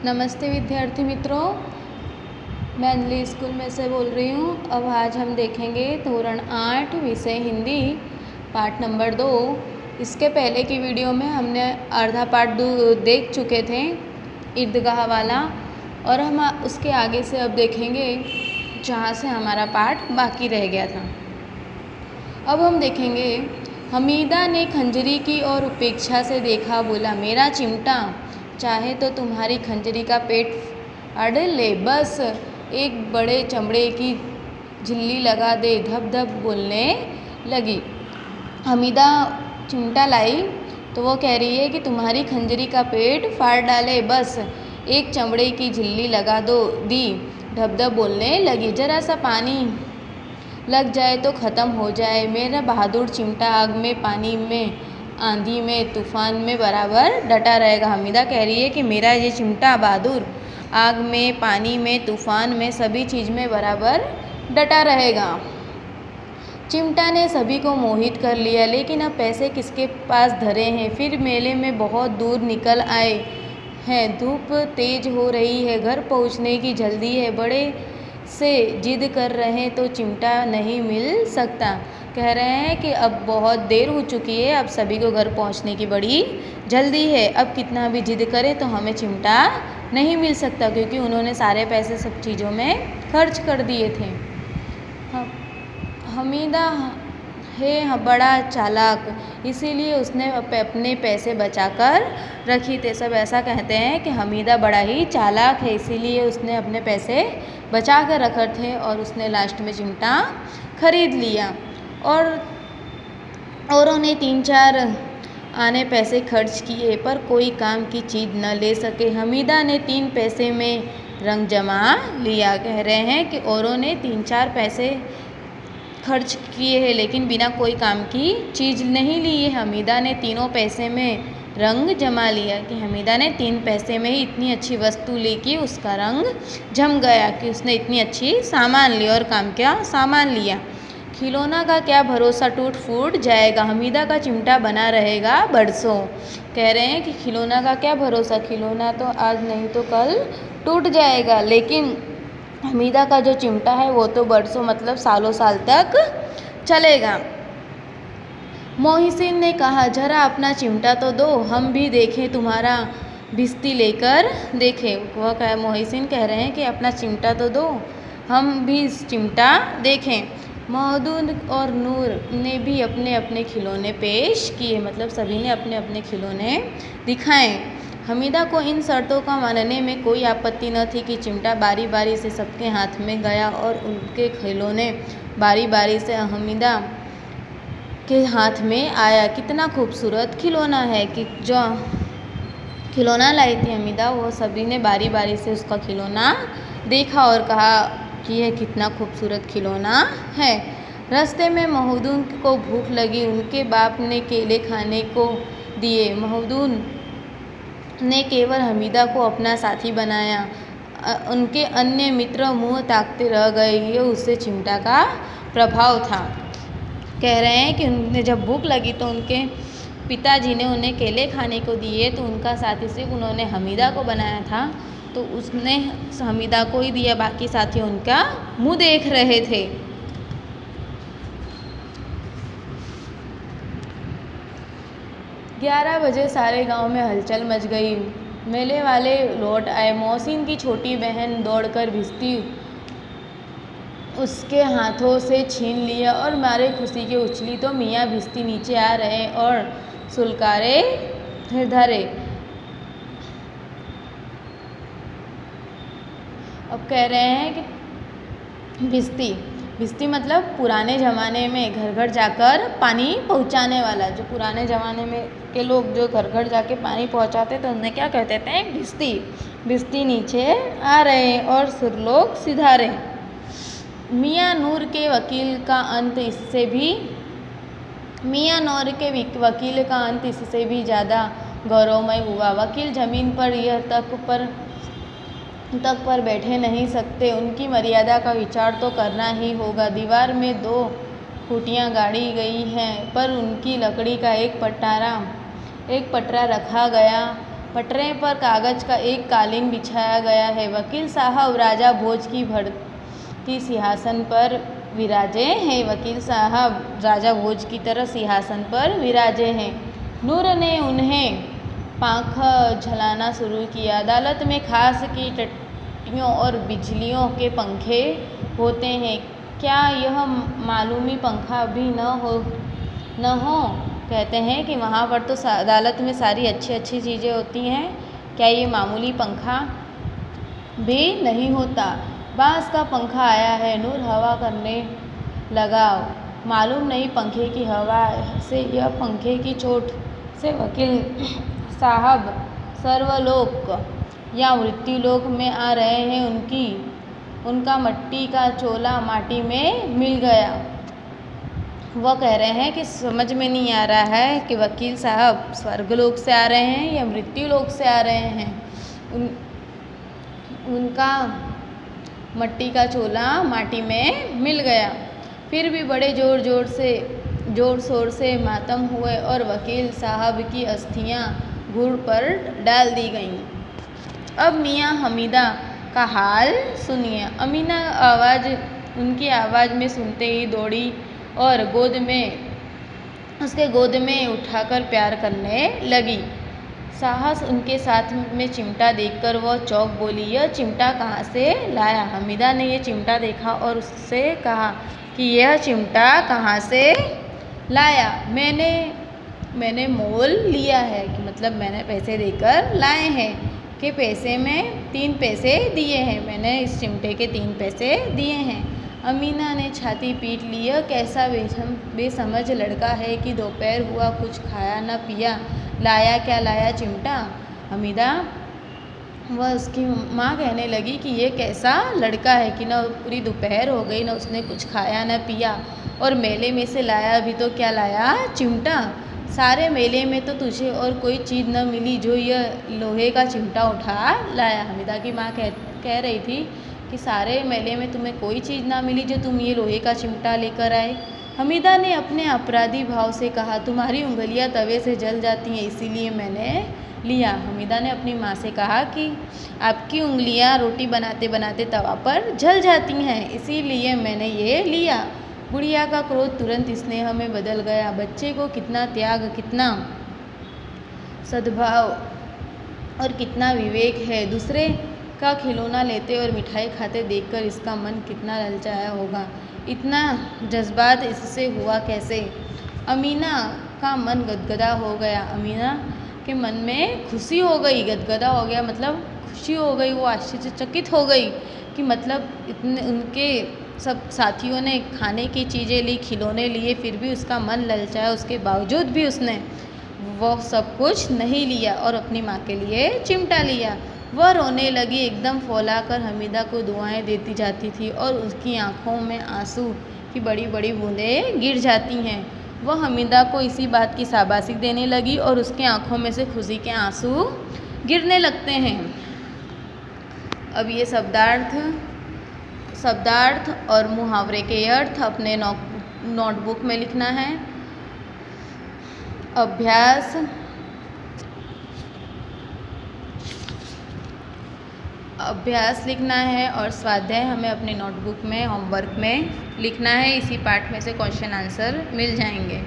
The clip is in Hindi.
नमस्ते विद्यार्थी मित्रों, मैं अंजलि स्कूल में से बोल रही हूँ। अब आज हम देखेंगे धोरण 8 विषय हिंदी पाठ नंबर 2। इसके पहले की वीडियो में हमने आधा पाठ देख चुके थे, ईदगाह वाला, और हम उसके आगे से अब देखेंगे जहाँ से हमारा पाठ बाकी रह गया था। अब हम देखेंगे, हमीदा ने खंजरी की और उपेक्षा से देखा, बोला मेरा चिमटा चाहे तो तुम्हारी खंजरी का पेट फाड़ ले, बस एक बड़े चमड़े की झिल्ली लगा दे। धप धप बोलने लगी। हमीदा चिमटा लाई तो वो कह रही है कि तुम्हारी खंजरी का पेट फाड़ डाले, बस एक चमड़े की झिल्ली लगा दी। धप धप बोलने लगी, जरा सा पानी लग जाए तो ख़त्म हो जाए। मेरा बहादुर चिमटा आग में, पानी में, आंधी में, तूफान में बराबर डटा रहेगा। हमीदा कह रही है कि मेरा ये चिमटा बहादुर आग में, पानी में, तूफान में, सभी चीज़ में बराबर डटा रहेगा। चिमटा ने सभी को मोहित कर लिया, लेकिन अब पैसे किसके पास धरे हैं। फिर मेले में बहुत दूर निकल आए हैं। धूप तेज हो रही है, घर पहुंचने की जल्दी है। बड़े से जिद कर रहे तो चिमटा नहीं मिल सकता। कह रहे हैं कि अब बहुत देर हो चुकी है, अब सभी को घर पहुंचने की बड़ी जल्दी है। अब कितना भी जिद करे तो हमें चिमटा नहीं मिल सकता, क्योंकि उन्होंने सारे पैसे सब चीज़ों में खर्च कर दिए थे। हमीदा है बड़ा चालाक, इसीलिए उसने अपने पैसे बचाकर रखी थे। सब ऐसा कहते हैं कि हमीदा बड़ा ही चालाक है, इसीलिए उसने अपने पैसे बचा कर रखे थे और उसने लास्ट में चिमटा खरीद लिया। और औरों ने 3-4 आने पैसे खर्च किए पर कोई काम की चीज़ न ले सके। हमीदा ने 3 पैसे में रंग जमा लिया। कह रहे हैं कि औरों ने 3-4 पैसे खर्च किए हैं लेकिन बिना कोई काम की चीज़ नहीं ली है। हमीदा ने 3 पैसे में रंग जमा लिया, कि हमीदा ने 3 पैसे में ही इतनी अच्छी वस्तु ली कि उसका रंग जम गया, कि उसने इतनी अच्छी सामान ली। और काम क्या सामान लिया। खिलौना का क्या भरोसा, टूट फूट जाएगा। हमीदा का चिमटा बना रहेगा बरसों। कह रहे हैं कि खिलौना का क्या भरोसा, खिलौना तो आज नहीं तो कल टूट जाएगा, लेकिन हमीदा का जो चिमटा है वो तो बरसों मतलब सालों साल तक चलेगा। मोहसिन ने कहा, जरा अपना चिमटा तो दो, हम भी देखें, तुम्हारा भिस्ती लेकर देखें। वह कह मोहसिन कह रहे हैं कि अपना चिमटा तो दो, हम भी चिमटा देखें। मौदूद और नूर ने भी अपने अपने खिलौने पेश किए, मतलब सभी ने अपने अपने खिलौने दिखाए। हमीदा को इन शर्तों का मानने में कोई आपत्ति न थी कि चिमटा बारी बारी से सबके हाथ में गया और उनके खिलौने बारी बारी से हमीदा के हाथ में आया। कितना खूबसूरत खिलौना है, कि जो खिलौना लाई थी हमीदा, वो सभी ने बारी बारी से उसका खिलौना देखा और कहा कि यह कितना खूबसूरत खिलौना है। रास्ते में मौदूद को भूख लगी, उनके बाप ने केले खाने को दिए। मौदूद ने केवल हमीदा को अपना साथी बनाया। उनके अन्य मित्र मुंह ताकते रह गए। ये उससे चिमटा का प्रभाव था। कह रहे हैं कि उन्हें जब भूख लगी तो उनके पिताजी ने उन्हें केले खाने को दिए, तो उनका साथी सिर्फ उन्होंने हमीदा को बनाया था, तो उसने हमीदा को ही दिया, बाकी साथी उनका मुंह देख रहे थे। ग्यारह बजे सारे गांव में हलचल मच गई। मेले वाले लौट आए। मोहसिन की छोटी बहन दौड़कर भिस्ती उसके हाथों से छीन लिया और मारे खुशी के उछली तो मियाँ भिस्ती नीचे आ रहे और सुलकारे धरे। अब कह रहे हैं कि भिस्ती मतलब पुराने ज़माने में घर घर जाकर पानी पहुंचाने वाला। जो पुराने ज़माने में के लोग जो घर घर जाके पानी पहुंचाते तो उन्हें क्या कहते थे, भिस्ती नीचे आ रहे और सुरलोक सिधारे। मियाँ नूर के वकील का अंत इससे भी ज़्यादा गौरवमय हुआ। वकील जमीन पर यह तक पर बैठे नहीं सकते, उनकी मर्यादा का विचार तो करना ही होगा। दीवार में 2 खूंटियाँ गाड़ी गई हैं, पर उनकी लकड़ी का एक पटरा रखा गया पटरे पर कागज का एक कालीन बिछाया गया है। वकील साहब राजा भोज की भरती सिंहासन पर विराजे हैं। वकील साहब राजा भोज की तरह सिंहासन पर विराजे हैं। नूर ने उन्हें पाँख झलाना शुरू किया। अदालत में खास की टट्टियों और बिजलियों के पंखे होते हैं। क्या यह मालूमी पंखा भी न हो? कहते हैं कि वहाँ पर तो अदालत में सारी अच्छी अच्छी चीज़ें होती हैं, क्या ये मामूली पंखा भी नहीं होता? बाँस का पंखा आया है। नूर हवा करने लगा। मालूम नहीं पंखे की हवा से या पंखे की चोट से वकील साहब सर्वलोक या मृत्युलोक में आ रहे हैं। उनका मट्टी का चोला माटी में मिल गया। वह कह रहे हैं कि समझ में नहीं आ रहा है कि वकील साहब स्वर्गलोक से आ रहे हैं या मृत्युलोक से आ रहे हैं। उनका मट्टी का चोला माटी में मिल गया। फिर भी बड़े जोर शोर से मातम हुए और वकील साहब की अस्थियां घूर पर डाल दी गईं। अब मियाँ हमीदा का हाल सुनिए। अमीना उनकी आवाज़ में सुनते ही दौड़ी और उसके गोद में उठाकर प्यार करने लगी। साहस उनके साथ में चिमटा देखकर वह चौंक बोली, यह चिमटा कहाँ से लाया? हमीदा ने यह चिमटा देखा और उससे कहा कि यह चिमटा कहाँ से लाया? मैंने मोल लिया है, कि मतलब मैंने पैसे देकर लाए हैं, कि पैसे में 3 पैसे दिए हैं। मैंने इस चिमटे के 3 पैसे दिए हैं। अमीना ने छाती पीट ली। यह कैसा बेसमझ लड़का है कि दोपहर हुआ कुछ खाया न पिया, लाया चिमटा? हमीदा वह उसकी माँ कहने लगी कि ये कैसा लड़का है कि न पूरी दोपहर हो गई, न उसने कुछ खाया न पिया, और मेले में से लाया भी तो क्या लाया? चिमटा। सारे मेले में तो तुझे और कोई चीज़ न मिली जो यह लोहे का चिमटा उठा लाया। हमीदा की माँ कह रही थी कि सारे मेले में तुम्हें कोई चीज़ ना मिली जो तुम ये लोहे का चिमटा लेकर आए। हमीदा ने अपने अपराधी भाव से कहा, तुम्हारी उंगलियां तवे से जल जाती हैं, इसीलिए मैंने लिया। हमीदा ने अपनी माँ से कहा कि आपकी उंगलियां रोटी बनाते बनाते तवा पर जल जाती हैं, इसीलिए मैंने ये लिया। बुढ़िया का क्रोध तुरंत स्नेह में बदल गया। बच्चे को कितना त्याग, कितना सद्भाव और कितना विवेक है। दूसरे का खिलौना लेते और मिठाई खाते देखकर इसका मन कितना ललचाया होगा। इतना जज्बात इससे हुआ कैसे? अमीना का मन गदगदा हो गया। अमीना के मन में खुशी हो गई, गदगदा हो गया मतलब खुशी हो गई। वो आश्चर्यचकित हो गई कि मतलब इतने उनके सब साथियों ने खाने की चीज़ें ली, खिलौने लिए, फिर भी उसका मन ललचाया। उसके बावजूद भी उसने वह सब कुछ नहीं लिया और अपनी माँ के लिए चिमटा लिया। वह रोने लगी, एकदम फौला कर हमीदा को दुआएं देती जाती थी और उसकी आंखों में आंसू की बड़ी बड़ी बूंदें गिर जाती हैं। वह हमीदा को इसी बात की शाबाशी देने लगी और उसकी आंखों में से खुशी के आंसू गिरने लगते हैं। अब ये शब्दार्थ और मुहावरे के अर्थ अपने नोटबुक में लिखना है। अभ्यास लिखना है और स्वाध्याय हमें अपनी नोटबुक में होमवर्क में लिखना है। इसी पाठ में से क्वेश्चन आंसर मिल जाएंगे।